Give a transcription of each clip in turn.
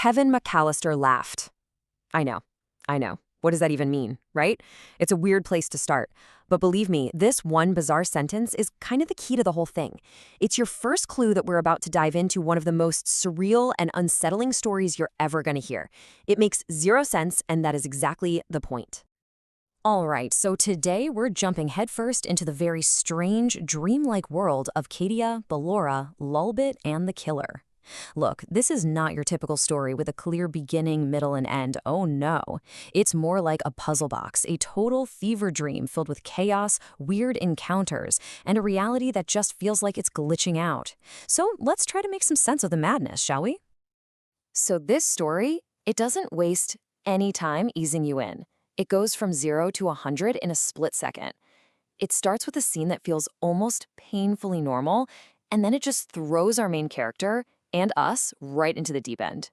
Kevin McAllister laughed. I know, I know. What does that even mean, right? It's a weird place to start. But believe me, this one bizarre sentence is kind of the key to the whole thing. It's your first clue that we're about to dive into one of the most surreal and unsettling stories you're ever going to hear. It makes zero sense, and that is exactly the point. All right, so today we're jumping headfirst into the very strange, dreamlike world of Katia, Ballora, Lulbit, and the Killer. Look, this is not your typical story with a clear beginning, middle, and end. Oh no. It's more like a puzzle box, a total fever dream filled with chaos, weird encounters, and a reality that just feels like it's glitching out. So let's try to make some sense of the madness, shall we? So this story, it doesn't waste any time easing you in. It goes from 0 to 100 in a split second. It starts with a scene that feels almost painfully normal, and then it just throws our main character and us right into the deep end.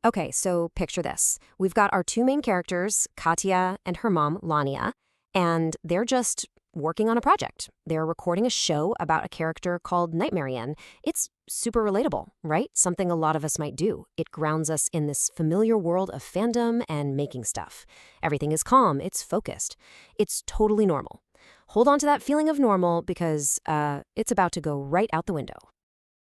Okay, so picture this. We've got our two main characters, Katia and her mom, Lania, and they're just working on a project. They're recording a show about a character called Nightmare. It's super relatable, right? Something a lot of us might do. It grounds us in this familiar world of fandom and making stuff. Everything is calm, it's focused. It's totally normal. Hold on to that feeling of normal because it's about to go right out the window.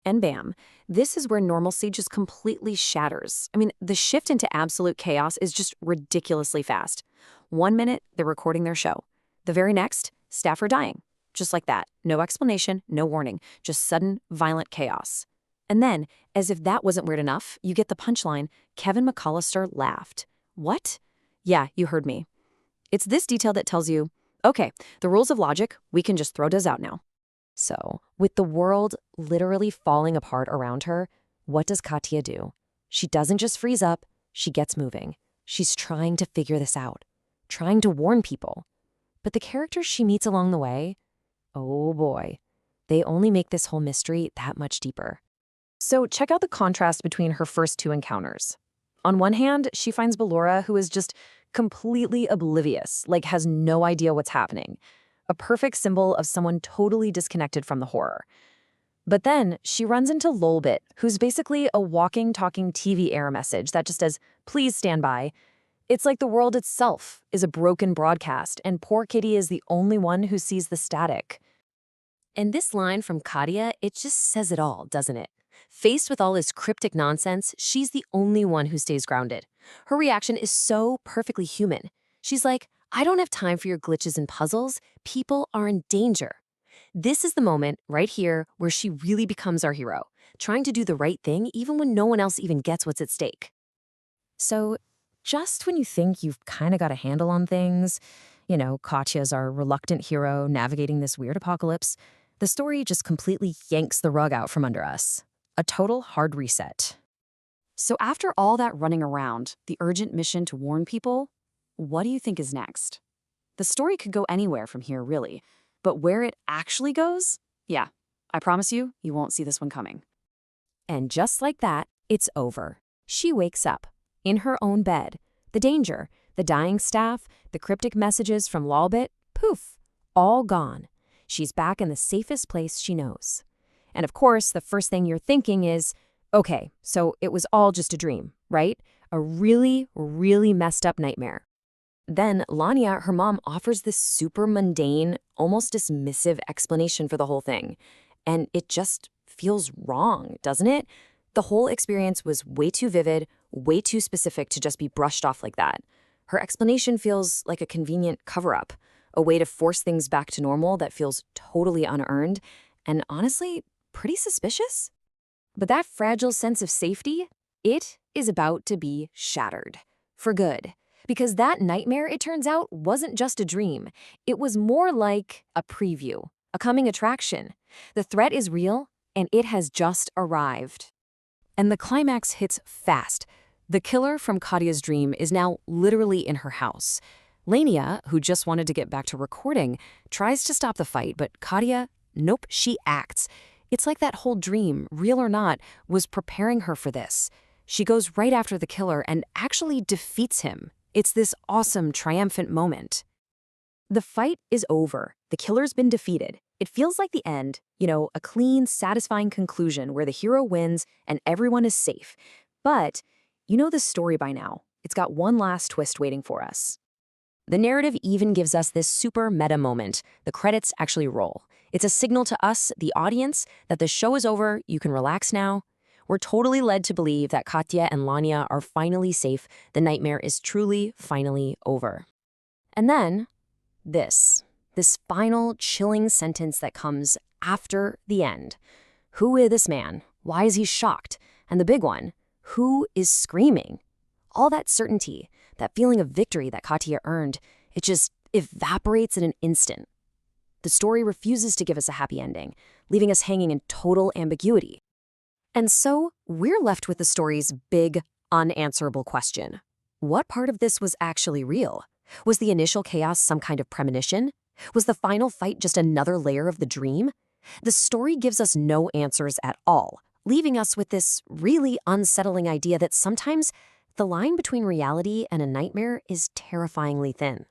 And bam, this is where normalcy just completely shatters. I mean, the shift into absolute chaos is just ridiculously fast. 1 minute, they're recording their show. The very next, staff are dying. Just like that. No explanation, no warning, just sudden, violent chaos. And then, as if that wasn't weird enough, you get the punchline, Kevin McAllister laughed. What? Yeah, you heard me. It's this detail that tells you, okay, the rules of logic, we can just throw those out now. So, with the world literally falling apart around her, what does Katia do? She doesn't just freeze up, she gets moving. She's trying to figure this out, trying to warn people. But the characters she meets along the way, oh boy, they only make this whole mystery that much deeper. So check out the contrast between her first two encounters. On one hand, she finds Ballora, who is just completely oblivious, like has no idea what's happening. A perfect symbol of someone totally disconnected from the horror. But then she runs into Lulbit, who's basically a walking, talking TV error message that just says, please stand by. It's like the world itself is a broken broadcast, and poor Kitty is the only one who sees the static. And this line from Katia, it just says it all, doesn't it? Faced with all this cryptic nonsense, she's the only one who stays grounded. Her reaction is so perfectly human. She's like, I don't have time for your glitches and puzzles. People are in danger. This is the moment right here where she really becomes our hero, trying to do the right thing even when no one else even gets what's at stake. So just when you think you've kind of got a handle on things, Katya's our reluctant hero navigating this weird apocalypse, the story just completely yanks the rug out from under us. A total hard reset. So after all that running around, the urgent mission to warn people, what do you think is next? The story could go anywhere from here, really. But where it actually goes? Yeah, I promise you, you won't see this one coming. And just like that, it's over. She wakes up, in her own bed. The danger, the dying staff, the cryptic messages from Lulbit, poof, all gone. She's back in the safest place she knows. And of course, the first thing you're thinking is, okay, so it was all just a dream, right? A really, really messed up nightmare. Then Lania, her mom, offers this super mundane, almost dismissive explanation for the whole thing. And it just feels wrong, doesn't it? The whole experience was way too vivid, way too specific to just be brushed off like that. Her explanation feels like a convenient cover-up, a way to force things back to normal that feels totally unearned, and honestly, pretty suspicious. But that fragile sense of safety, it is about to be shattered. For good. Because that nightmare, it turns out, wasn't just a dream. It was more like a preview, a coming attraction. The threat is real, and it has just arrived. And the climax hits fast. The killer from Katia's dream is now literally in her house. Lania, who just wanted to get back to recording, tries to stop the fight, but Katia, nope, she acts. It's like that whole dream, real or not, was preparing her for this. She goes right after the killer and actually defeats him. It's this awesome, triumphant moment. The fight is over. The killer's been defeated. It feels like the end, a clean, satisfying conclusion where the hero wins and everyone is safe. But You know this story by now. It's got one last twist waiting for us. The narrative even gives us this super meta moment. The credits actually roll. It's a signal to us, the audience, that the show is over, you can relax now. We're totally led to believe that Katya and Lanya are finally safe. The nightmare is truly, finally over. And then, this final chilling sentence that comes after the end. Who is this man? Why is he shocked? And the big one, who is screaming? All that certainty, that feeling of victory that Katia earned, it just evaporates in an instant. The story refuses to give us a happy ending, leaving us hanging in total ambiguity. And so, we're left with the story's big, unanswerable question. What part of this was actually real? Was the initial chaos some kind of premonition? Was the final fight just another layer of the dream? The story gives us no answers at all, leaving us with this really unsettling idea that sometimes the line between reality and a nightmare is terrifyingly thin.